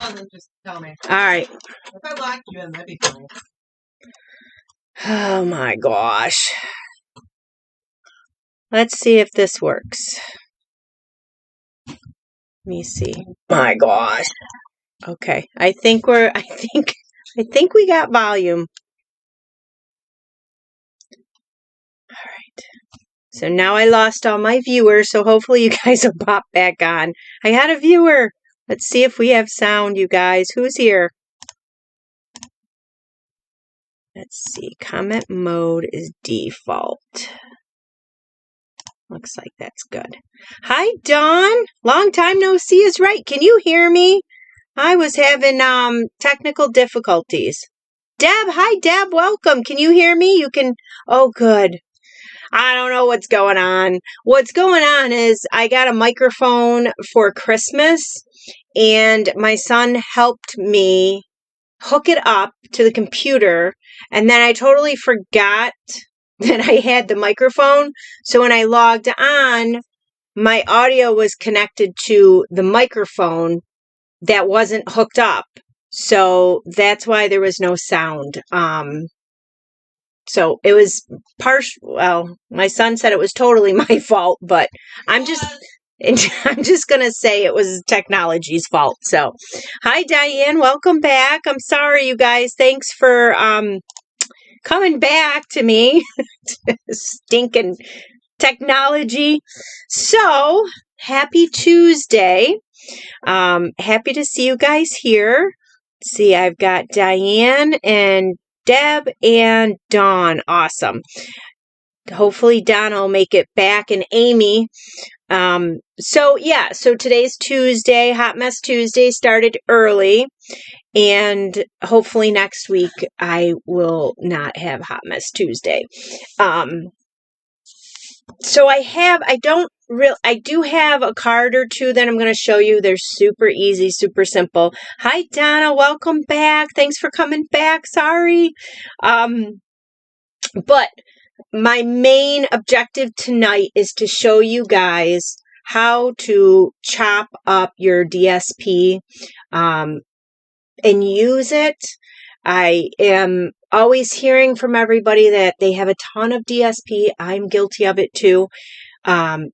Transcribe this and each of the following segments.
done, then just tell me. All right. If I locked you in, that'd be funny. Oh my gosh. Let's see if this works. Let me see. My gosh. Okay. I think we got volume. All right. So now I lost all my viewers, so hopefully you guys will pop back on. I had a viewer. Let's see if we have sound, you guys. Who's here? Let's see. Comment mode is default. Looks like that's good. Hi, Dawn. Long time no see is right. Can you hear me? I was having technical difficulties. Deb, hi, Deb. Welcome. Can you hear me? You can. Oh, good. I don't know what's going on. What's going on is I got a microphone for Christmas, and my son helped me hook it up to the computer, and then I totally forgot that I had the microphone. So when I logged on, my audio was connected to the microphone that wasn't hooked up. So that's why there was no sound. So it was well, my son said it was totally my fault, but I'm just gonna say it was technology's fault. So, hi Diane, welcome back. I'm sorry, you guys. Thanks for coming back to me. Stinking technology. So, happy Tuesday. Happy to see you guys here. Let's see, I've got Diane and Deb and Dawn. Awesome. Hopefully Dawn will make it back, and Amy. So today's Tuesday. Hot Mess Tuesday started early, and hopefully next week I will not have Hot Mess Tuesday. So I do have a card or two that I'm going to show you. They're super easy, super simple. Hi, Donna. Welcome back. Thanks for coming back. Sorry. But my main objective tonight is to show you guys how to chop up your DSP and use it. I am always hearing from everybody that they have a ton of DSP. I'm guilty of it too.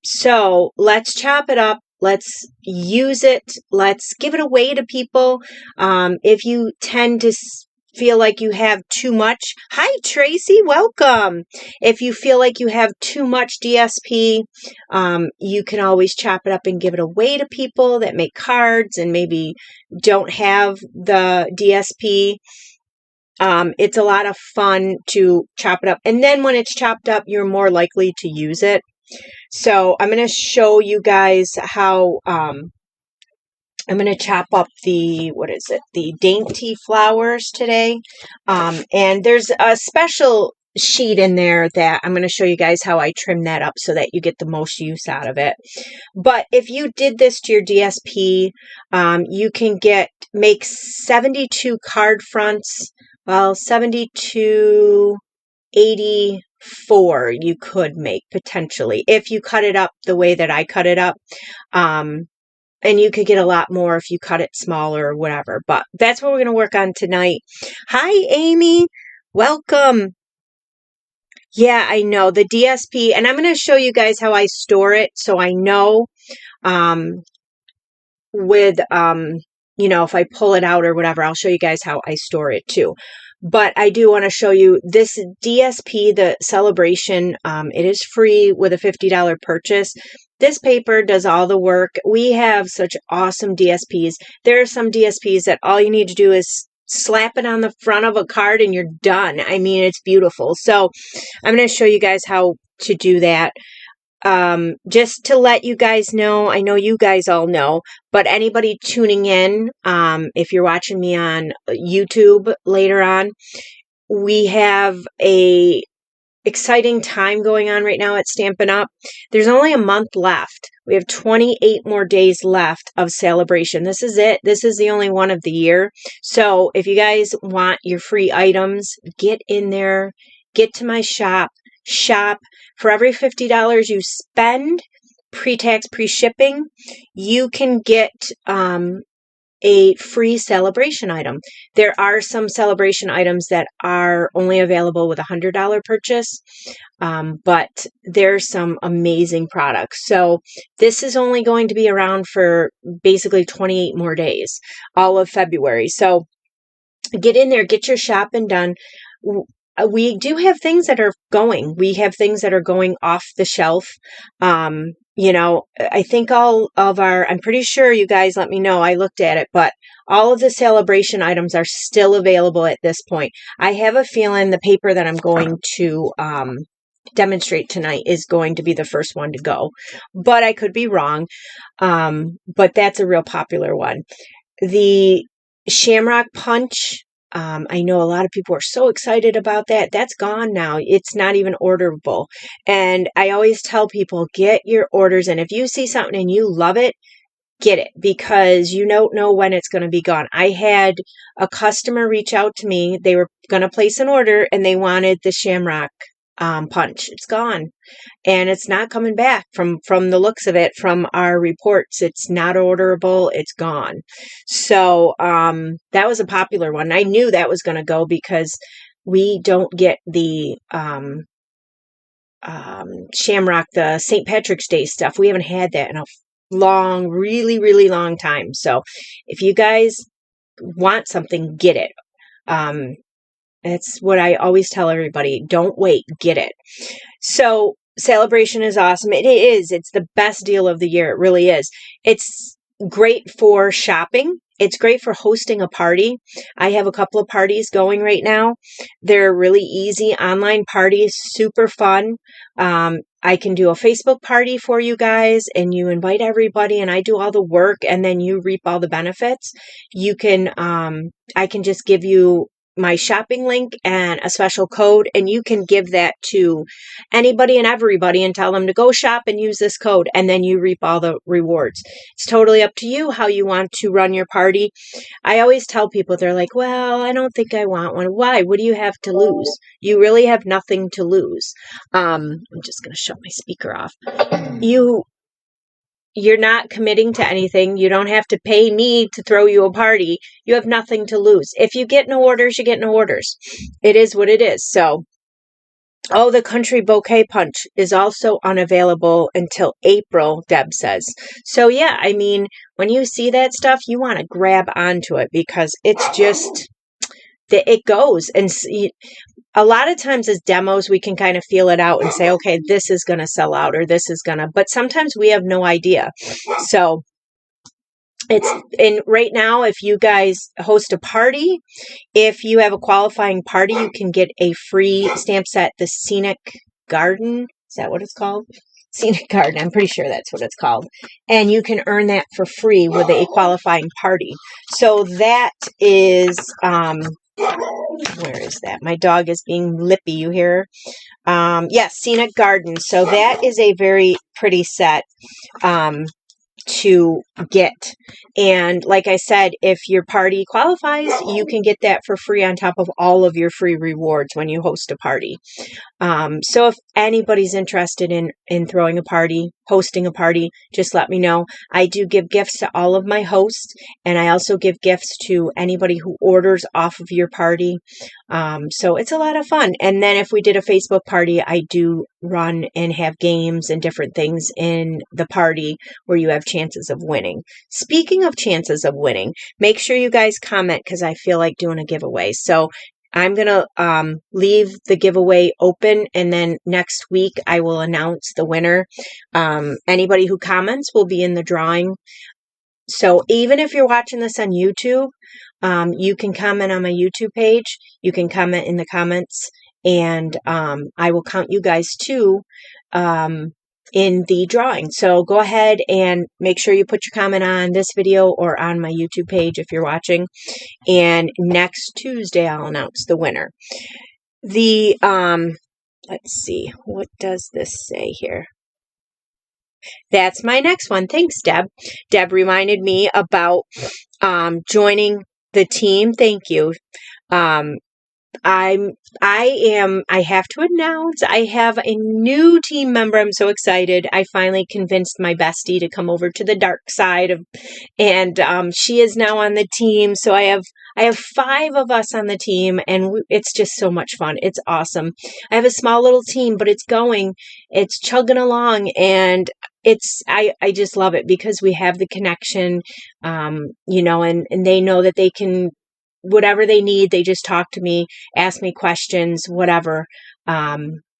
So let's chop it up. Let's use it. Let's give it away to people. If you tend to feel like you have too much. Hi, Tracy. Welcome. If you feel like you have too much DSP, you can always chop it up and give it away to people that make cards and maybe don't have the DSP. It's a lot of fun to chop it up. And then when it's chopped up, you're more likely to use it. So I'm going to show you guys how I'm going to chop up the Dainty Flowers today. And there's a special sheet in there that I'm going to show you guys how I trim that up so that you get the most use out of it. But if you did this to your DSP, you can make 72 card fronts. Well, 72, 84 you could make potentially if you cut it up the way that I cut it up. And you could get a lot more if you cut it smaller or whatever. But that's what we're going to work on tonight. Hi, Amy. Welcome. Yeah, I know. The DSP. And I'm going to show you guys how I store it. So I know if I pull it out or whatever, I'll show you guys how I store it too. But I do want to show you this DSP, the Saleabration. It is free with a $50 purchase. This paper does all the work. We have such awesome DSPs. There are some DSPs that all you need to do is slap it on the front of a card and you're done. I mean, it's beautiful. So I'm going to show you guys how to do that. Just to let you guys know, I know you guys all know, but anybody tuning in, if you're watching me on YouTube later on, we have a exciting time going on right now at Stampin' Up. There's only a month left. We have 28 more days left of Saleabration. This is it. This is the only one of the year. So if you guys want your free items, get in there, get to my shop. For every $50 you spend, pre-tax, pre-shipping, you can get a free celebration item. There are some celebration items that are only available with a $100 purchase, but there's some amazing products. So this is only going to be around for basically 28 more days, all of February. So get in there, get your shopping done. We do have things that are going. We have things that are going off the shelf. I think all of I'm pretty sure you guys let me know. I looked at it, but all of the celebration items are still available at this point. I have a feeling the paper that I'm going to demonstrate tonight is going to be the first one to go, but I could be wrong. But that's a real popular one. The Shamrock Punch. I know a lot of people are so excited about that. That's gone now. It's not even orderable. And I always tell people, get your orders. And if you see something and you love it, get it, because you don't know when it's going to be gone. I had a customer reach out to me. They were going to place an order and they wanted the Shamrock Punch. It's gone. And it's not coming back from the looks of it, from our reports. It's not orderable. It's gone. So that was a popular one. I knew that was going to go because we don't get the Shamrock, the St. Patrick's Day stuff. We haven't had that in a long, really, really long time. So if you guys want something, get it. That's what I always tell everybody. Don't wait. Get it. So celebration is awesome. It is. It's the best deal of the year. It really is. It's great for shopping. It's great for hosting a party. I have a couple of parties going right now. They're really easy online parties, super fun. I can do a Facebook party for you guys and you invite everybody and I do all the work and then you reap all the benefits. You can, I can just give you my shopping link and a special code, and you can give that to anybody and everybody and tell them to go shop and use this code, and then you reap all the rewards. It's totally up to you how you want to run your party. I always tell people, they're like, well, I don't think I want one. Why? What do you have to lose? You really have nothing to lose. I'm just going to shut my speaker off. You're not committing to anything. You don't have to pay me to throw you a party. You have nothing to lose. If you get no orders, you get no orders. It is what it is. So, the Country Bouquet Punch is also unavailable until April, Deb says. So, yeah, I mean, when you see that stuff, you want to grab onto it because it's just, it goes. And a lot of times as demos, we can kind of feel it out and say, okay, this is going to sell out or this is going to, but sometimes we have no idea. So right now, if you guys host a party, if you have a qualifying party, you can get a free stamp set, the Scenic Garden. Is that what it's called? Scenic Garden. I'm pretty sure that's what it's called. And you can earn that for free with a qualifying party. So that is, where is that? My dog is being lippy, you hear? Yes, Scenic Garden. So that is a very pretty set to get. And like I said, if your party qualifies, you can get that for free on top of all of your free rewards when you host a party. So if anybody's interested in throwing a party, hosting a party, just let me know. I do give gifts to all of my hosts, and I also give gifts to anybody who orders off of your party. So it's a lot of fun. And then if we did a Facebook party, I do run and have games and different things in the party where you have chances of winning. Speaking of chances of winning, make sure you guys comment because I feel like doing a giveaway. So I'm going to leave the giveaway open, and then next week I will announce the winner. Anybody who comments will be in the drawing. So even if you're watching this on YouTube, you can comment on my YouTube page. You can comment in the comments, and I will count you guys too in the drawing. So go ahead and make sure you put your comment on this video or on my YouTube page if you're watching. And next Tuesday, I'll announce the winner. The, let's see, what does this say here? That's my next one. Thanks, Deb. Deb reminded me about joining the team. Thank you. I have to announce I have a new team member. I'm so excited. I finally convinced my bestie to come over to the dark side of, and she is now on the team. So I have 5 of us on the team, and it's just so much fun. It's awesome. I have a small little team, but it's chugging along, and I just love it because we have the connection, and they know that they can, whatever they need, they just talk to me, ask me questions, whatever.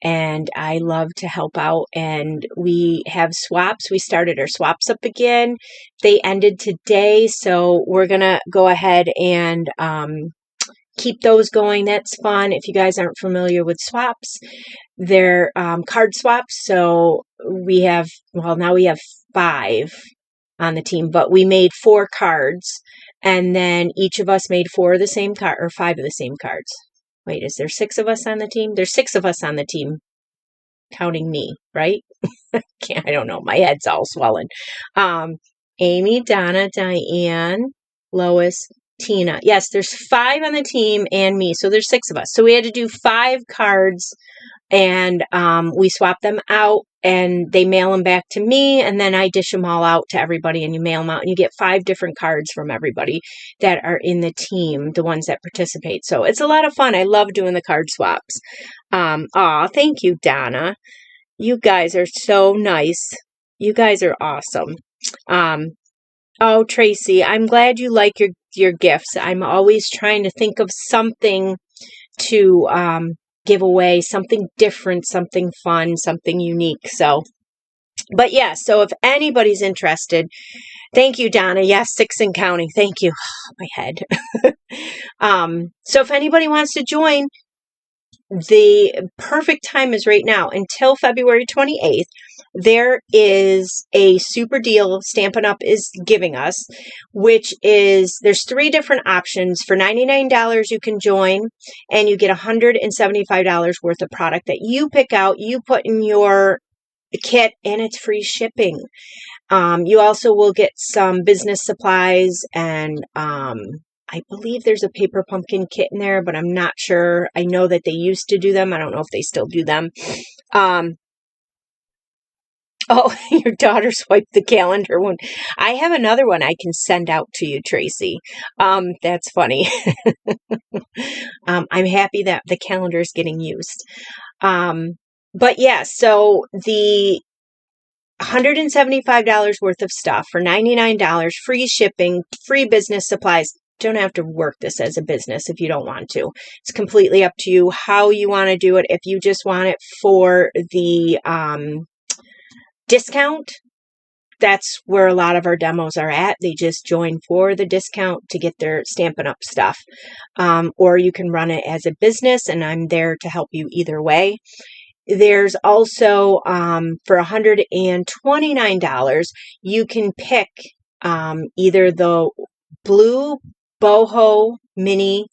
And I love to help out. And we have swaps. We started our swaps up again. They ended today. So we're going to go ahead and keep those going. That's fun. If you guys aren't familiar with swaps, they're card swaps. So now we have 5 on the team, but we made 4 cards. And then each of us made 4 of the same card, or 5 of the same cards. Wait, is there 6 of us on the team? There's 6 of us on the team, counting me, right? I don't know. My head's all swollen. Amy, Donna, Diane, Lois, Tina. Yes, there's 5 on the team and me. So there's 6 of us. So we had to do 5 cards, and we swap them out, and they mail them back to me, and then I dish them all out to everybody, and you mail them out, and you get 5 different cards from everybody that are in the team, the ones that participate. So it's a lot of fun. I love doing the card swaps. Thank you, Donna. You guys are so nice. You guys are awesome. Tracy, I'm glad you like your gifts. I'm always trying to think of something to give away, something different, something fun, something unique. So if anybody's interested, thank you, Donna. Yes, 6 and counting. Thank you. My head. So if anybody wants to join, the perfect time is right now until February 28th. There is a super deal Stampin' Up! Is giving us, which is, there's 3 different options. For $99 you can join, and you get $175 worth of product that you pick out, you put in your kit, and it's free shipping. You also will get some business supplies, and I believe there's a paper pumpkin kit in there, but I'm not sure. I know that they used to do them. I don't know if they still do them. Your daughter swiped the calendar one. I have another one I can send out to you, Tracy. That's funny. I'm happy that the calendar is getting used. So the $175 worth of stuff for $99, free shipping, free business supplies. Don't have to work this as a business if you don't want to. It's completely up to you how you want to do it. If you just want it for the discount, that's where a lot of our demos are at. They just join for the discount to get their Stampin' Up! Stuff. Or you can run it as a business, and I'm there to help you either way. There's also, for $129, you can pick either the blue boho mini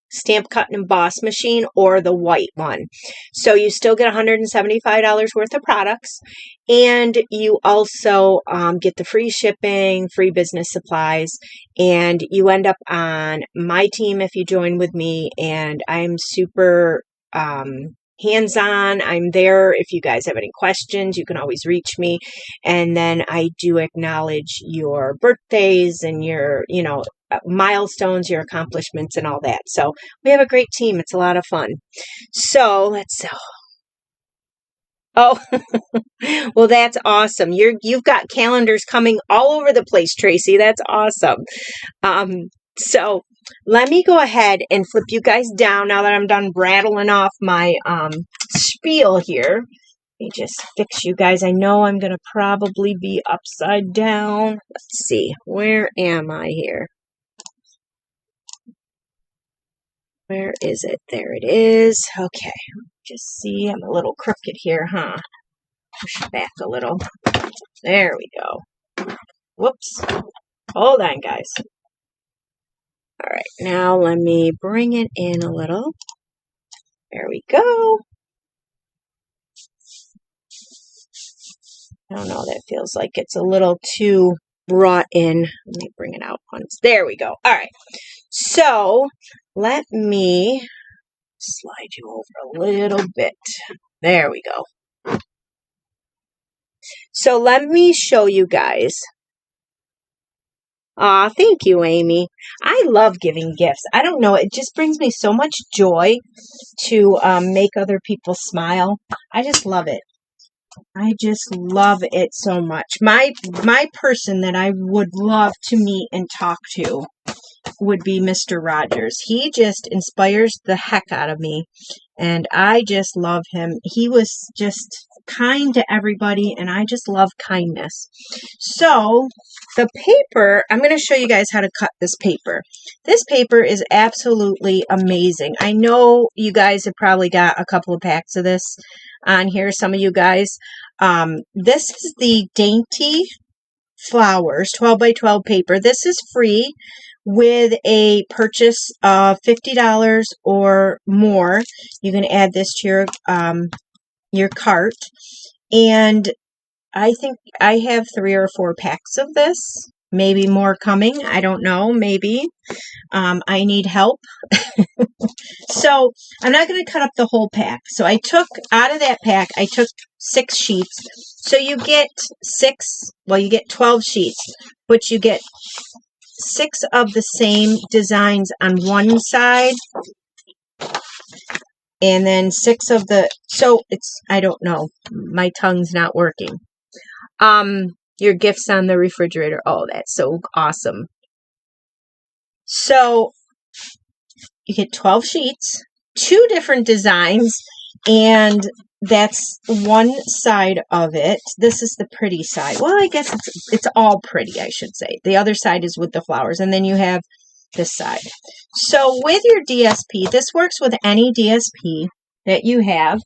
stamp cut and emboss machine or the white one. So you still get $175 worth of products, and you also get the free shipping, free business supplies, and you end up on my team if you join with me. And I'm super hands-on. I'm there. If you guys have any questions, you can always reach me. And then I do acknowledge your birthdays and your, milestones, your accomplishments, and all that. So we have a great team. It's a lot of fun. So let's. Oh, well, that's awesome. You've got calendars coming all over the place, Tracy. That's awesome. So let me go ahead and flip you guys down now that I'm done rattling off my spiel here. Let me just fix you guys. I know I'm going to probably be upside down. Let's see. Where am I here? Where is it? There it is. Okay. Just see. I'm a little crooked here, huh? Push back a little. There we go. Whoops. Hold on, guys. All right. Now let me bring it in a little. There we go. I don't know. That feels like it's a little too brought in. Let me bring it out once. There we go. All right. So let me slide you over a little bit. There we go. So let me show you guys. Aw, thank you, Amy. I love giving gifts. I don't know, it just brings me so much joy to make other people smile. I just love it. I just love it so much. My person that I would love to meet and talk to would be Mr. Rogers. He just inspires the heck out of me, and I just love him. He was just kind to everybody, and I just love kindness. So the paper, I'm going to show you guys how to cut this paper. This paper is absolutely amazing. I know you guys have probably got a couple of packs of this on here, some of you guys. This is the Dainty Flowers 12 by 12 paper. This is free with a purchase of $50 or more. You can add this to your cart. And I think I have 3 or 4 packs of this. Maybe more coming. I don't know. Maybe. I need help. So I'm not going to cut up the whole pack. So I took out of that pack, I took 6 sheets. So you get 12 sheets, but you get 6 of the same designs on one side, and then 6 of the, so it's, I don't know, my tongue's not working. Your gifts on the refrigerator. Oh, that's so awesome. So you get 12 sheets, 2 different designs, and that's one side of it. This is the pretty side. Well, I guess it's all pretty, I should say. The other side is with the flowers, and then you have this side. So with your DSP, this works with any DSP that you have.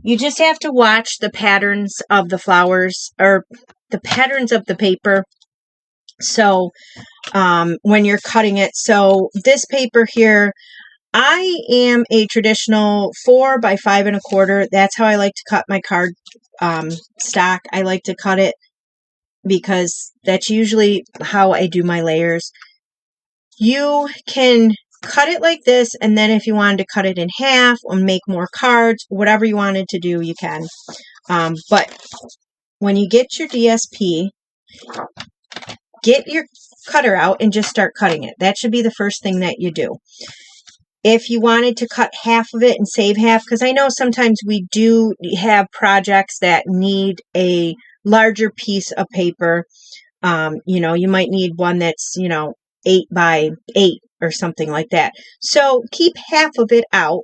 You just have to watch the patterns of the flowers, or the patterns of the paper. So when you're cutting it, so this paper here, I am a traditional 4 by 5 1/4. That's how I like to cut my card stock. I like to cut it because that's usually how I do my layers. You can cut it like this, and then if you wanted to cut it in half or make more cards, whatever you wanted to do, you can. But when you get your DSP, get your cutter out and just start cutting it. That should be the first thing that you do. If you wanted to cut half of it and save half, because I know sometimes we do have projects that need a larger piece of paper. You might need one that's, 8 by 8 or something like that. So keep half of it out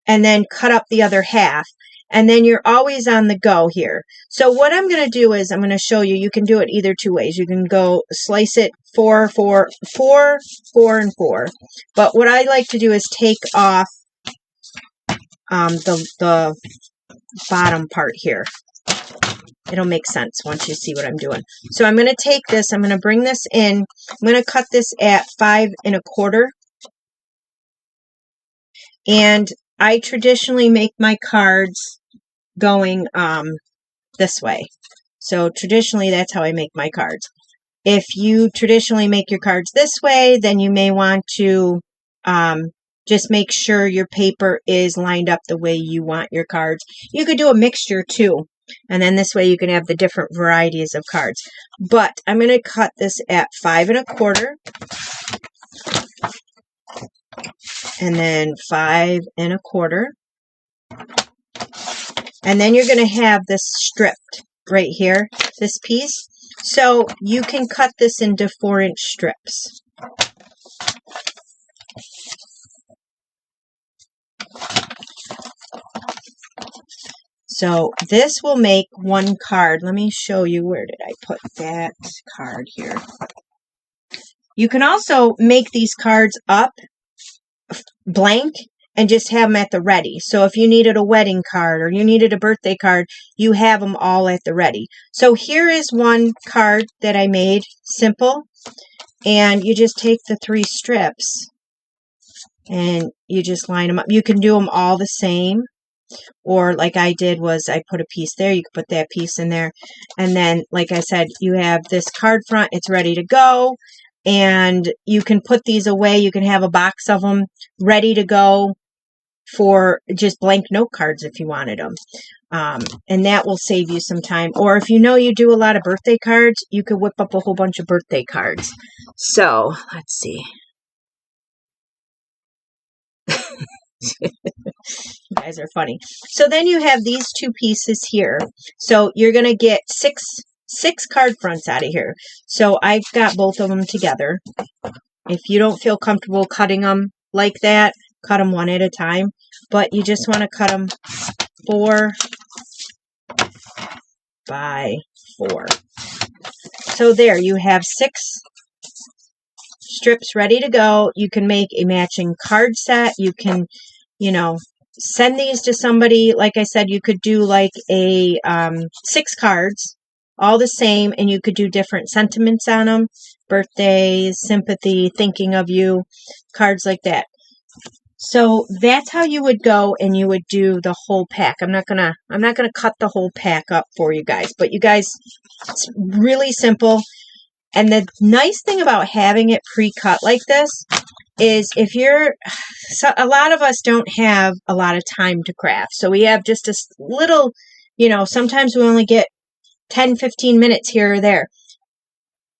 and then cut up the other half. And then you're always on the go here. So what I'm going to do is I'm going to show you, you can do it either 2 ways. You can go slice it 4, 4, 4, 4, and 4. But what I like to do is take off the bottom part here. It'll make sense once you see what I'm doing. So I'm going to take this, I'm going to bring this in. I'm going to cut this at 5 1/4. And I traditionally make my cards going this way. So traditionally, that's how I make my cards. If you traditionally make your cards this way, then you may want to just make sure your paper is lined up the way you want your cards. You could do a mixture too, and then this way you can have the different varieties of cards. But I'm going to cut this at 5 1/4, and then 5 1/4. And then you're going to have this stripped right here, this piece. So you can cut this into 4-inch strips. So this will make one card. Let me show you, where did I put that card here? You can also make these cards up blank and just have them at the ready. So if you needed a wedding card or you needed a birthday card, you have them all at the ready. So here is one card that I made, simple. And you just take the 3 strips and you just line them up. You can do them all the same. Or like I did was I put a piece there. You can put that piece in there. And then, like I said, you have this card front. It's ready to go. And you can put these away. You can have a box of them ready to go for just blank note cards if you wanted them. And that will save you some time. Or if you know you do a lot of birthday cards, you could whip up a whole bunch of birthday cards. So, let's see. You guys are funny. So then you have these two pieces here. So you're going to get six card fronts out of here. So I've got both of them together. If you don't feel comfortable cutting them like that, cut them one at a time. But you just want to cut them 4 by 4. So there, you have 6 strips ready to go. You can make a matching card set. You can, you know, send these to somebody. Like I said, you could do like a 6 cards, all the same, and you could do different sentiments on them. Birthdays, sympathy, thinking of you, cards like that. So that's how you would go and you would do the whole pack. I'm not gonna cut the whole pack up for you guys, but you guys, it's really simple. And the nice thing about having it pre-cut like this is if you're, so a lot of us don't have a lot of time to craft. So we have just a little, you know, sometimes we only get 10, 15 minutes here or there.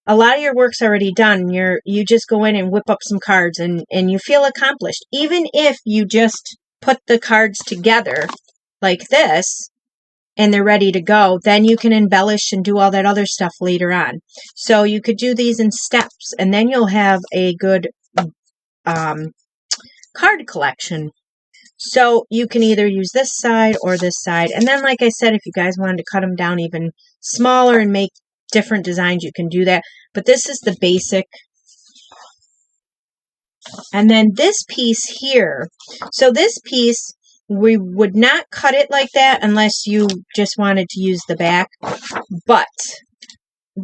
A lot of your work's already done. You just go in and whip up some cards and you feel accomplished. Even if you just put the cards together like this and they're ready to go, then you can embellish and do all that other stuff later on. So you could do these in steps and then you'll have a good card collection. So you can either use this side or this side. And then, like I said, if you guys wanted to cut them down even smaller and make different designs, you can do that. But this is the basic. And then this piece here. So this piece, we would not cut it like that unless you just wanted to use the back. But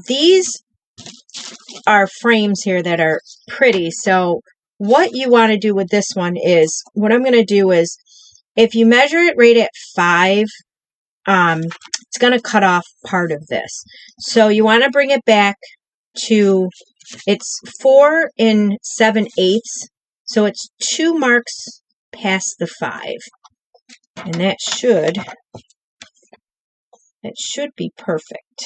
these are frames here that are pretty. So what you want to do with this one is, what I'm going to do is, if you measure it right at 5, it's going to cut off part of this. So you want to bring it back to, it's 4 7/8, so it's 2 marks past the 5. And that should be perfect.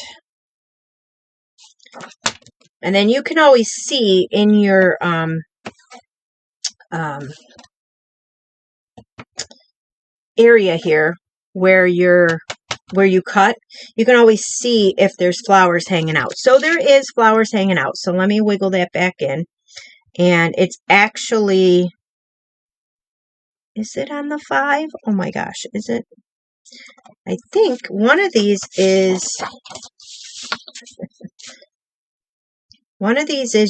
And then you can always see in your area here where you cut, you can always see if there's flowers hanging out. So there is flowers hanging out. So let me wiggle that back in. And it's actually, is it on the 5? Oh my gosh, is it? I think one of these is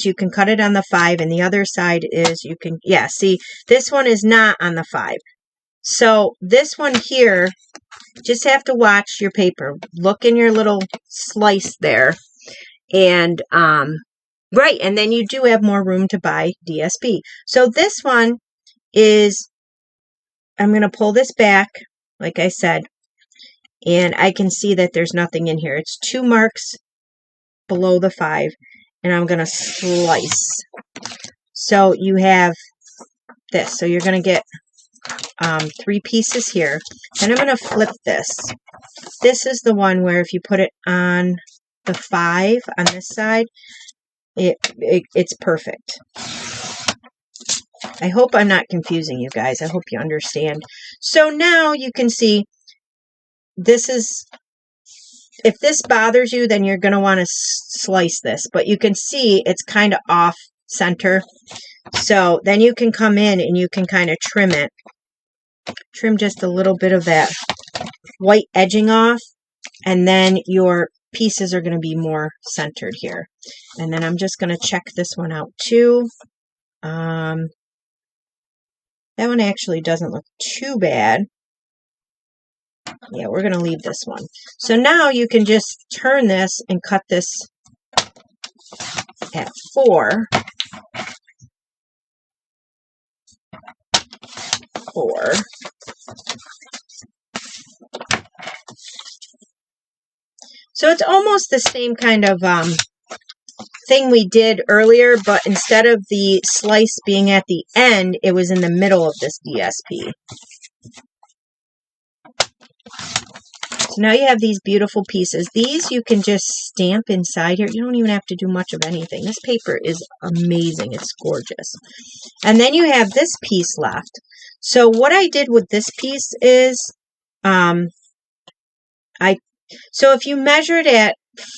you can cut it on the 5 and the other side is you can, yeah, see, this one is not on the 5. So this one here, just have to watch your paper. Look in your little slice there. And, right, and then you do have more room to buy DSP. So this one is, I'm going to pull this back, like I said, and I can see that there's nothing in here. It's 2 marks below the 5, and I'm going to slice. So you have this. So you're going to get 3 pieces here. And I'm going to flip this. This is the one where if you put it on the 5 on this side, it's perfect. I hope I'm not confusing you guys. I hope you understand. So now you can see this is, if this bothers you, then you're going to want to slice this. But you can see it's kind of off center. So then you can come in and you can kind of trim it. Trim just a little bit of that white edging off. And then your pieces are going to be more centered here. And then I'm just going to check this one out too. That one actually doesn't look too bad. Yeah, we're going to leave this one. So now you can just turn this and cut this at 4. 4. So it's almost the same kind of thing we did earlier, but instead of the slice being at the end, it was in the middle of this DSP. So now you have these beautiful pieces. These you can just stamp inside here. You don't even have to do much of anything. This paper is amazing. It's gorgeous. And then you have this piece left. So what I did with this piece is, so if you measure it at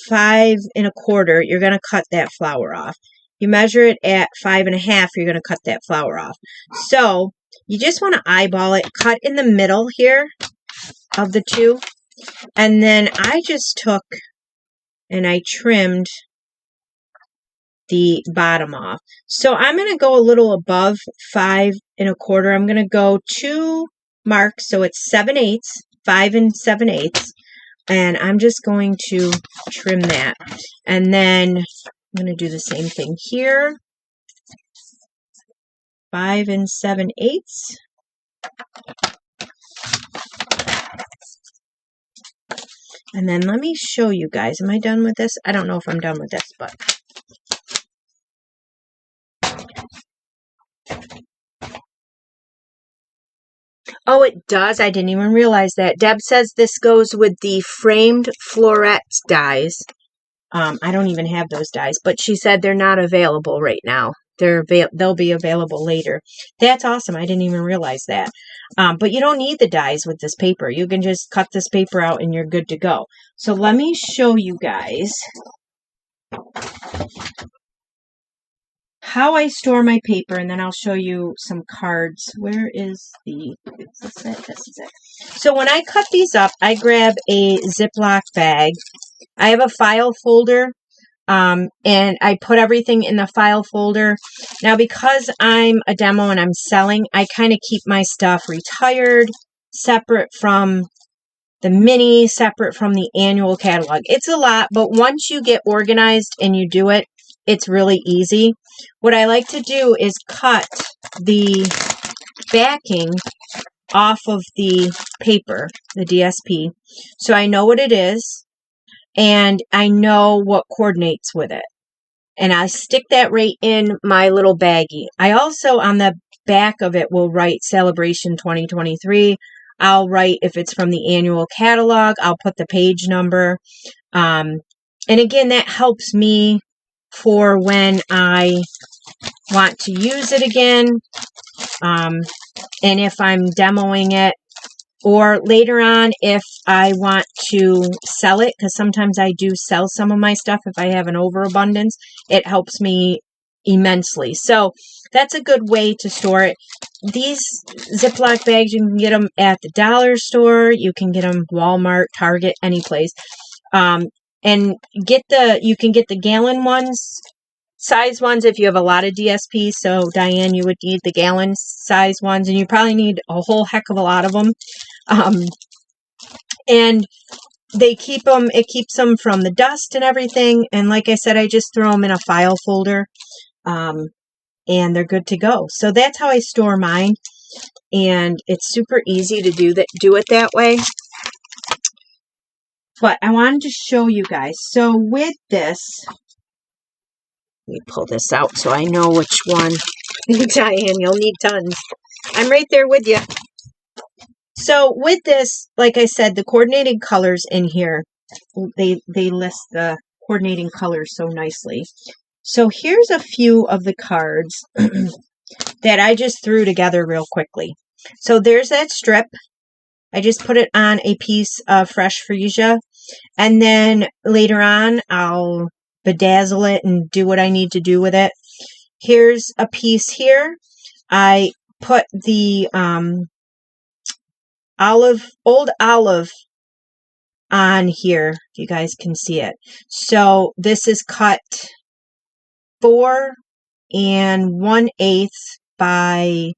5 1/4, you're going to cut that flower off. You measure it at 5 1/2, you're going to cut that flower off. So you just want to eyeball it, cut in the middle here of the two. And then I just took and I trimmed the bottom off. So I'm going to go a little above 5 1/4. I'm going to go 2 marks, so it's 7/8, 5 7/8. And I'm just going to trim that. And then I'm going to do the same thing here. 5 7/8. And then let me show you guys. Am I done with this? I don't know if I'm done with this, but... Oh, it does? I didn't even realize that. Deb says this goes with the framed floret dies. I don't even have those dies, but she said they're not available right now. They'll be available later. That's awesome. I didn't even realize that. But you don't need the dies with this paper. You can just cut this paper out and you're good to go. So let me show you guys how I store my paper, and then I'll show you some cards. Where is the... Is this it? This is it. So when I cut these up, I grab a Ziploc bag. I have a file folder. And I put everything in the file folder. Now, because I'm a demo and I'm selling, I kind of keep my stuff retired, separate from the mini, separate from the annual catalog. It's a lot, but once you get organized and you do it, it's really easy. What I like to do is cut the backing off of the paper, the DSP, so I know what it is. And I know what coordinates with it. And I stick that right in my little baggie. I also, on the back of it, will write Saleabration 2023. I'll write if it's from the annual catalog. I'll put the page number. And again, that helps me for when I want to use it again. And if I'm demoing it. Or later on, if I want to sell it, because sometimes I do sell some of my stuff if I have an overabundance, it helps me immensely. So that's a good way to store it. These Ziploc bags, you can get them at the dollar store. You can get them Walmart, Target, any place. And you can get the gallon ones, size ones if you have a lot of DSP. So Diane, you would need the gallon size ones, and you probably need a whole heck of a lot of them. And they keep them, it keeps them from the dust and everything. And like I said, I just throw them in a file folder, and they're good to go. So that's how I store mine. And it's super easy to do it that way. But I wanted to show you guys. So with this, let me pull this out so I know which one. Diane, you'll need tons. I'm right there with you. So with this, like I said, the coordinating colors in here, they list the coordinating colors so nicely. So here's a few of the cards that I just threw together real quickly. So there's that strip. I just put it on a piece of fresh freesia. And then later on, I'll bedazzle it and do what I need to do with it. Here's a piece here. I put the old olive on here, if you guys can see it. So this is cut 4 1/8 by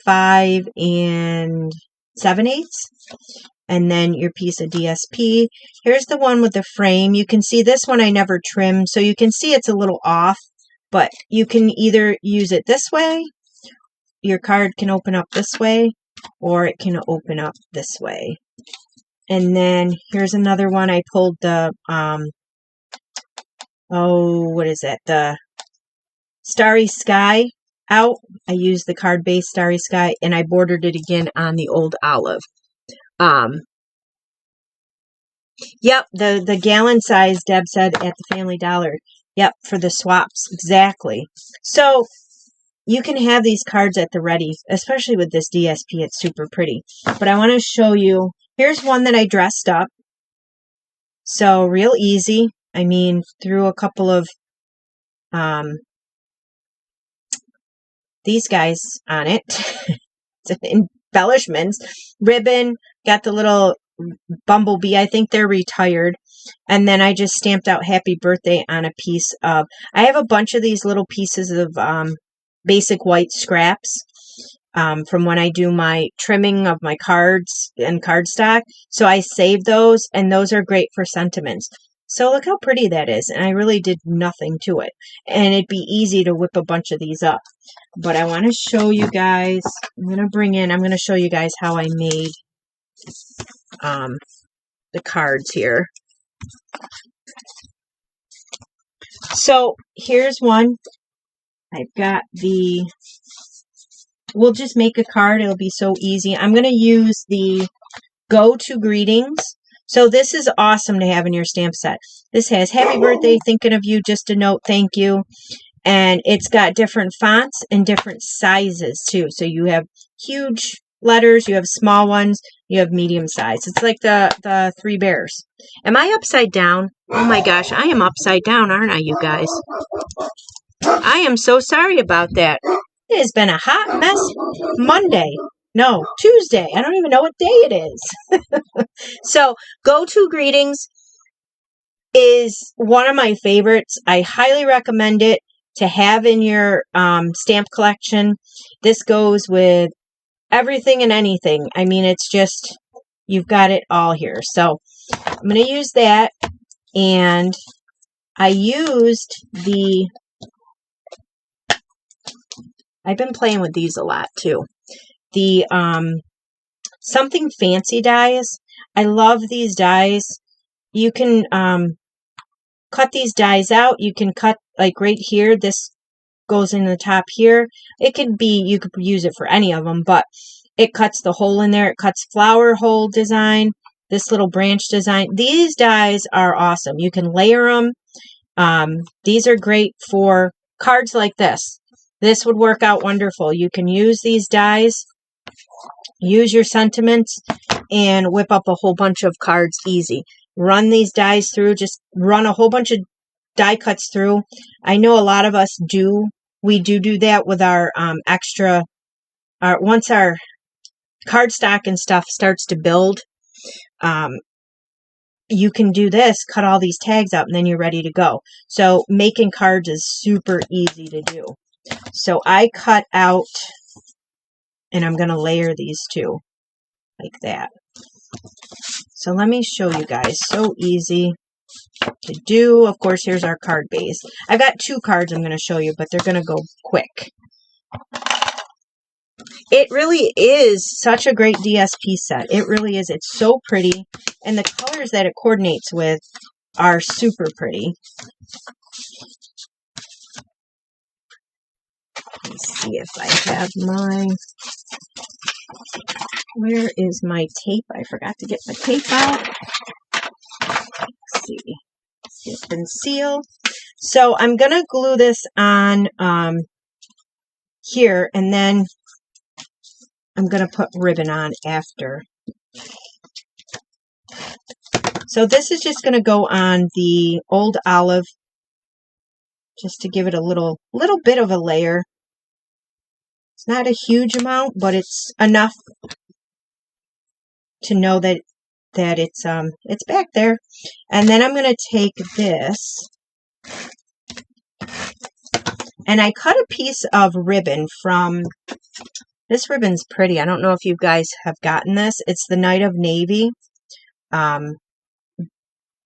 5 7/8. And then your piece of DSP. Here's the one with the frame. You can see this one I never trimmed, so you can see it's a little off, but you can either use it this way, your card can open up this way, or it can open up this way. And then here's another one. I pulled the, what is that? The Starry Sky out. I used the card base Starry Sky, and I bordered it again on the old olive. Yep, the gallon size, Deb said, at the Family Dollar. Yep, for the swaps. Exactly. So you can have these cards at the ready, especially with this DSP. It's super pretty. But I want to show you. Here's one that I dressed up. So real easy. I mean, threw a couple of these guys on it. Embellishments. Ribbon. Got the little bumblebee. I think they're retired. And then I just stamped out happy birthday on a piece of, I have a bunch of these little pieces of basic white scraps from when I do my trimming of my cards and cardstock. So I save those, and those are great for sentiments. So look how pretty that is. And I really did nothing to it. And it'd be easy to whip a bunch of these up. But I want to show you guys, I'm going to show you guys how I made the cards here. So here's one. I've got we'll just make a card. It'll be so easy. I'm going to use the Go to Greetings. So this is awesome to have in your stamp set. This has happy birthday, thinking of you, just a note, thank you. And it's got different fonts and different sizes too. So you have huge letters, you have small ones, you have medium size. It's like the Three Bears. Am I upside down? Oh my gosh, I am upside down, aren't I, you guys? I am so sorry about that. It has been a hot mess Monday. No, Tuesday. I don't even know what day it is. So, Go to Greetings is one of my favorites. I highly recommend it to have in your stamp collection. This goes with everything and anything. I mean, it's just, you've got it all here. So, I'm going to use that. And I used I've been playing with these a lot too. The Something Fancy dies. I love these dies. You can cut these dies out. You can cut like right here. This goes in the top here. It could be, you could use it for any of them, but it cuts the hole in there. It cuts flower hole design, this little branch design. These dies are awesome. You can layer them. These are great for cards like this. This would work out wonderful. You can use these dies, use your sentiments, and whip up a whole bunch of cards easy. Run these dies through, just run a whole bunch of die cuts through. I know a lot of us do. We do that with our extra, once our cardstock and stuff starts to build, you can do this, cut all these tags out, and then you're ready to go. So making cards is super easy to do. So I cut out, and I'm going to layer these two like that. So let me show you guys. So easy to do. Of course, here's our card base. I've got two cards I'm going to show you, but they're going to go quick. It really is such a great DSP set. It really is. It's so pretty. And the colors that it coordinates with are super pretty. Let me see if I have where is my tape? I forgot to get my tape out. Let's see. Zip and seal. So I'm going to glue this on here, and then I'm going to put ribbon on after. So this is just going to go on the old olive, just to give it a little bit of a layer. It's not a huge amount, but it's enough to know that it's back there. And then I'm going to take this, and I cut a piece of ribbon from, this ribbon's pretty. I don't know if you guys have gotten this. It's the Night of Navy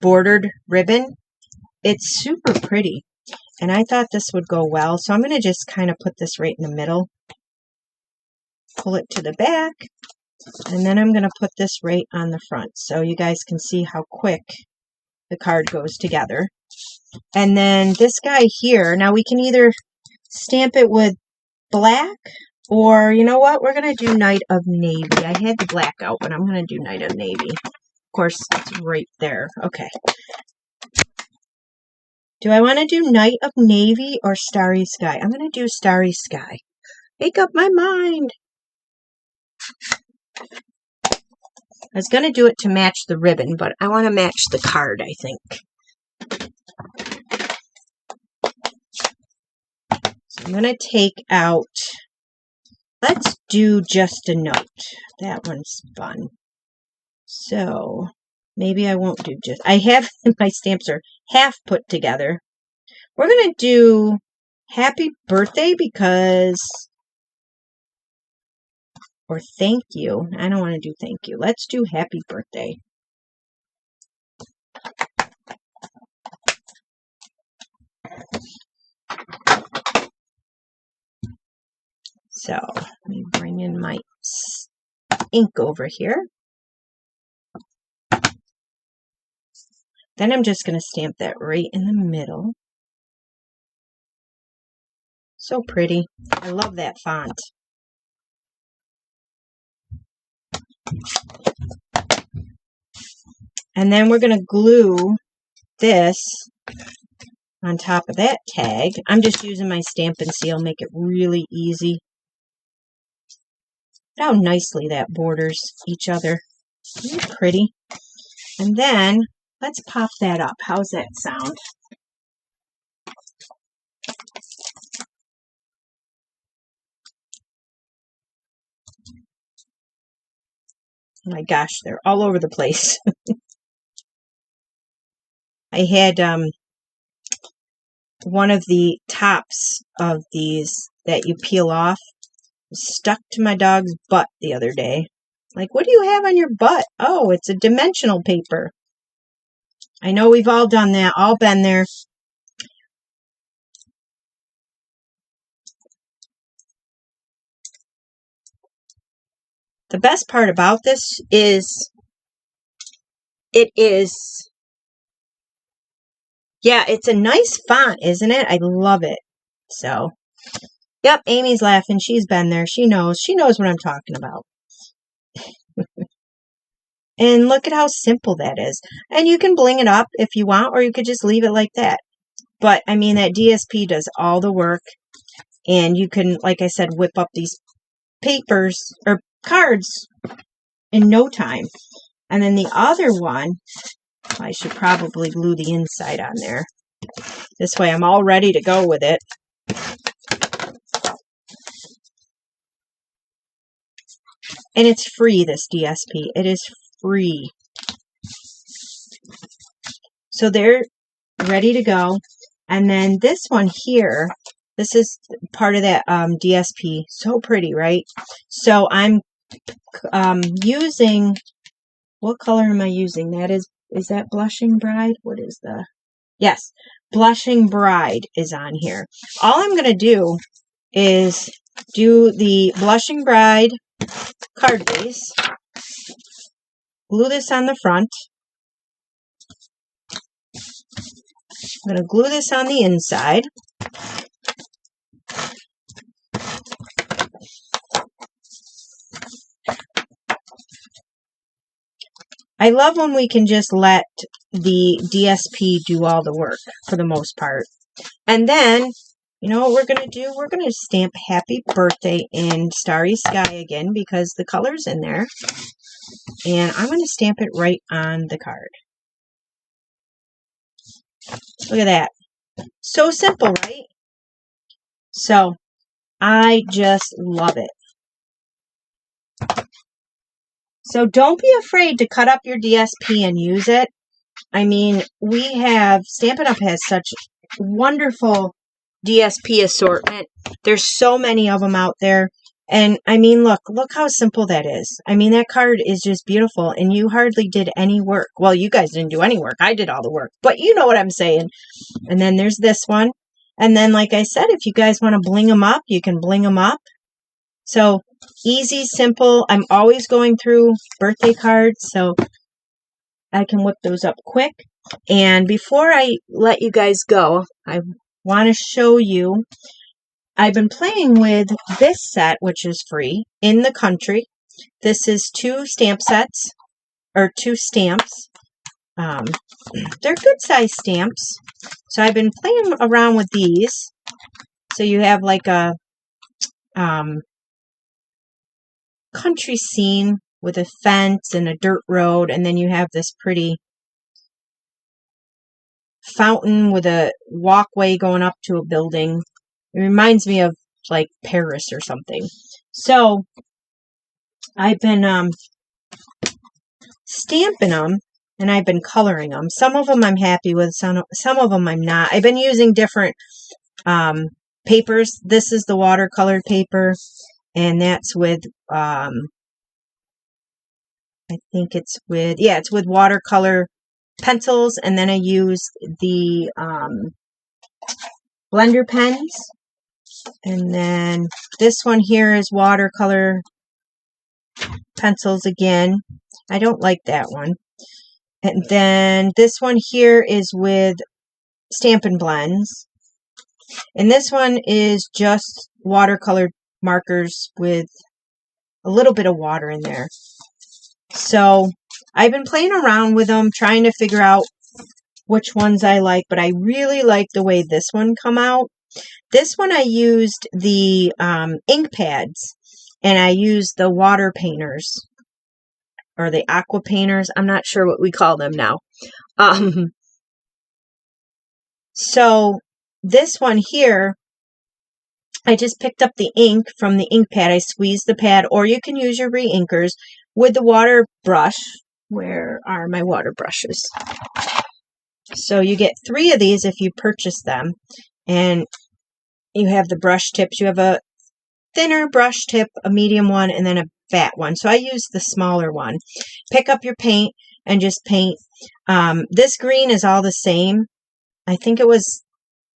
bordered ribbon. It's super pretty, and I thought this would go well. So I'm going to just kind of put this right in the middle, pull it to the back, and then I'm going to put this right on the front so you guys can see how quick the card goes together. And then this guy here, now we can either stamp it with black, or you know what, we're going to do Night of Navy. I had the black out, but I'm going to do Night of Navy. course, it's right there. Okay. Do I want to do Night of Navy or Starry Sky? I'm going to do Starry Sky. Make up my mind. I was going to do it to match the ribbon, but I want to match the card, I think. So I'm going to take out, let's do Just a Note. That one's fun. So maybe I won't do just, I have, my stamps are half put together. We're going to do Happy Birthday because, or Thank You. I don't want to do Thank You. Let's do Happy Birthday. So let me bring in my ink over here. Then I'm just going to stamp that right in the middle. So pretty. I love that font. And then we're going to glue this on top of that tag. I'm just using my Stampin' Seal, make it really easy. Look how nicely that borders each other. Isn't it pretty? And then let's pop that up. How's that sound? Oh my gosh, they're all over the place. I had one of the tops of these that you peel off stuck to my dog's butt the other day. Like, what do you have on your butt? Oh, it's a dimensional paper. I know we've all done that, all been there. The best part about this is yeah, it's a nice font, isn't it? I love it. So, yep, Amy's laughing. She's been there. She knows what I'm talking about. And look at how simple that is. And you can bling it up if you want, or you could just leave it like that. But, I mean, that DSP does all the work. And you can, like I said, whip up these papers or cards in no time. And then the other one, I should probably glue the inside on there. This way I'm all ready to go with it. And it's free, this DSP. It is free. So they're ready to go. And then this one here, this is part of that DSP. So pretty, right? So I'm using, what color am I using? That is that Blushing Bride? What is the, yes, Blushing Bride is on here. All I'm going to do is do the Blushing Bride card base, glue this on the front. I'm going to glue this on the inside. I love when we can just let the DSP do all the work for the most part. And then, you know what we're going to do? We're going to stamp Happy Birthday in Starry Sky again because the color's in there. And I'm going to stamp it right on the card. Look at that. So simple, right? So, I just love it. So don't be afraid to cut up your DSP and use it. I mean, we have, Stampin' Up! Has such wonderful DSP assortment. There's so many of them out there. And I mean, look how simple that is. I mean, that card is just beautiful and you hardly did any work. Well, you guys didn't do any work. I did all the work, but you know what I'm saying. And then there's this one. And then, like I said, if you guys want to bling them up, you can bling them up. So easy, simple. I'm always going through birthday cards, so I can whip those up quick. And before I let you guys go, I want to show you, I've been playing with this set, which is free, In the Country. This is 2 stamp sets. or 2 stamps. They're good size stamps. So I've been playing around with these. So you have like a country scene with a fence and a dirt road, and then you have this pretty fountain with a walkway going up to a building. It reminds me of like Paris or something. So I've been stamping them, and I've been coloring them. Some of them I'm happy with, some of them I'm not. I've been using different papers. This is the watercolor paper, and that's with I think it's with, yeah, it's with watercolor pencils, and then I use the blender pens, and then this one here is watercolor pencils again. I don't like that one. And then this one here is with Stampin' Blends, and this one is just watercolor markers with a little bit of water in there. So I've been playing around with them, trying to figure out which ones I like, but I really like the way this one come out. This one I used the ink pads, and I used the water painters, or the aqua painters. I'm not sure what we call them now. So this one here, I just picked up the ink from the ink pad. I squeezed the pad, or you can use your re-inkers with the water brush. Where are my water brushes? So you get 3 of these if you purchase them, and you have the brush tips. You have a thinner brush tip, a medium one, and then a fat one. So I use the smaller one. Pick up your paint and just paint. This green is all the same. I think it was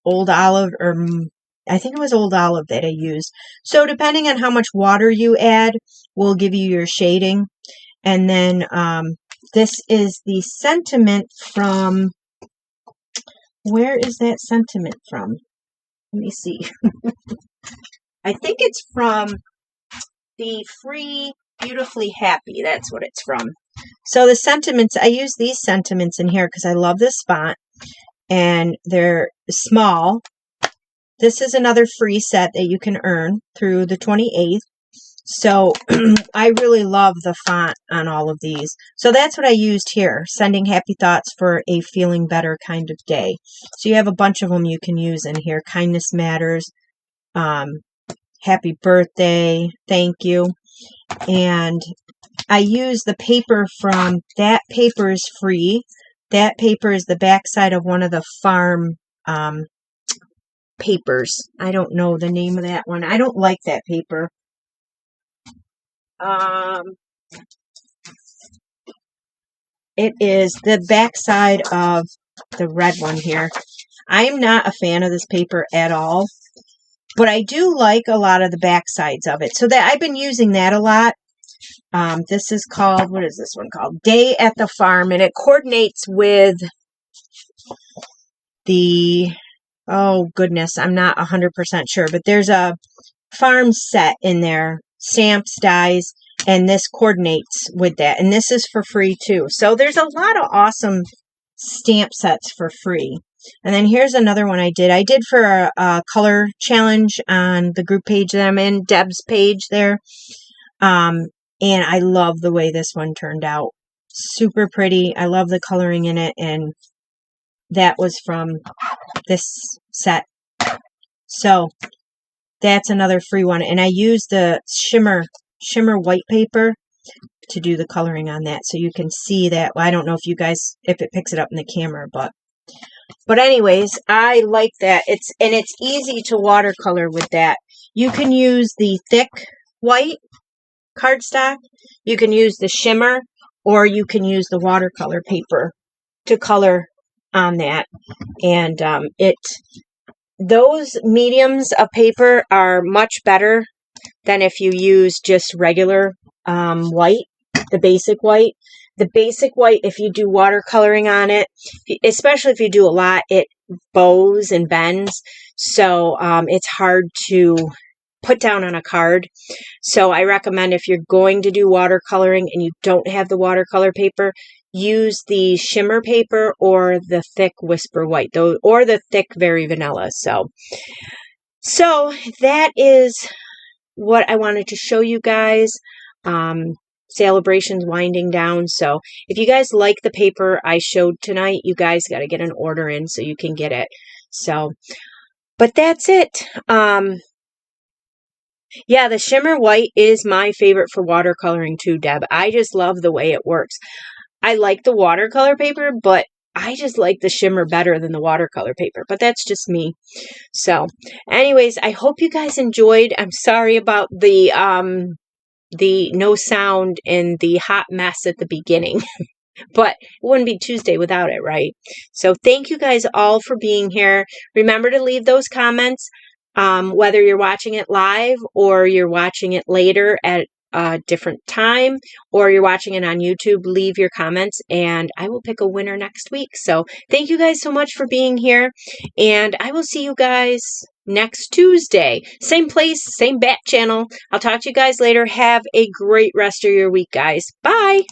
Old Olive, or I think it was Old Olive that I used. So depending on how much water you add, will give you your shading. And then this is the sentiment from, where is that sentiment from? Let me see. I think it's from the Free Beautifully Happy. That's what it's from. So the sentiments, I use these sentiments in here because I love this font, and they're small. This is another free set that you can earn through the 28th. So I really love the font on all of these. So that's what I used here, sending happy thoughts for a feeling better kind of day. So you have a bunch of them you can use in here. Kindness matters, happy birthday, thank you. And I use the paper from, that paper is free. That paper is the backside of one of the farm papers. I don't know the name of that one. I don't like that paper. It is the backside of the red one here. I'm not a fan of this paper at all, but I do like a lot of the backsides of it. So that I've been using that a lot. This is called, what is this one called? Day at the Farm, and it coordinates with the, oh goodness, I'm not 100% sure, but there's a farm set in there, stamps, dies, and this coordinates with that. And this is for free too. So there's a lot of awesome stamp sets for free. And then here's another one I did. I did for a color challenge on the group page that I'm in, Deb's page there. And I love the way this one turned out. Super pretty. I love the coloring in it. And that was from this set. So that's another free one. And I used the shimmer white paper to do the coloring on that. So you can see that. Well, I don't know if you guys, if it picks it up in the camera, but anyways, I like that. It's easy to watercolor with that. You can use the thick white cardstock, you can use the shimmer, or you can use the watercolor paper to color on that. And those mediums of paper are much better than if you use just regular white, the basic white. The basic white, if you do watercoloring on it, especially if you do a lot, it bows and bends. So it's hard to put down on a card. So I recommend if you're going to do watercoloring and you don't have the watercolor paper, use the shimmer paper or the thick Whisper White, though, or the thick Very Vanilla. So that is what I wanted to show you guys. Saleabration's winding down, so if you guys like the paper I showed tonight, you guys got to get an order in so you can get it. So, but that's it. Yeah, the shimmer white is my favorite for watercoloring too, Deb. I just love the way it works. I like the watercolor paper, but I just like the shimmer better than the watercolor paper, but that's just me. So, anyways, I hope you guys enjoyed. I'm sorry about the no sound and the hot mess at the beginning. But it wouldn't be Tuesday without it, right? So thank you guys all for being here. Remember to leave those comments, whether you're watching it live or you're watching it later at a different time, or you're watching it on YouTube. Leave your comments and I will pick a winner next week. So thank you guys so much for being here, and I will see you guys next Tuesday. Same place, same bat channel. I'll talk to you guys later. Have a great rest of your week, guys. Bye.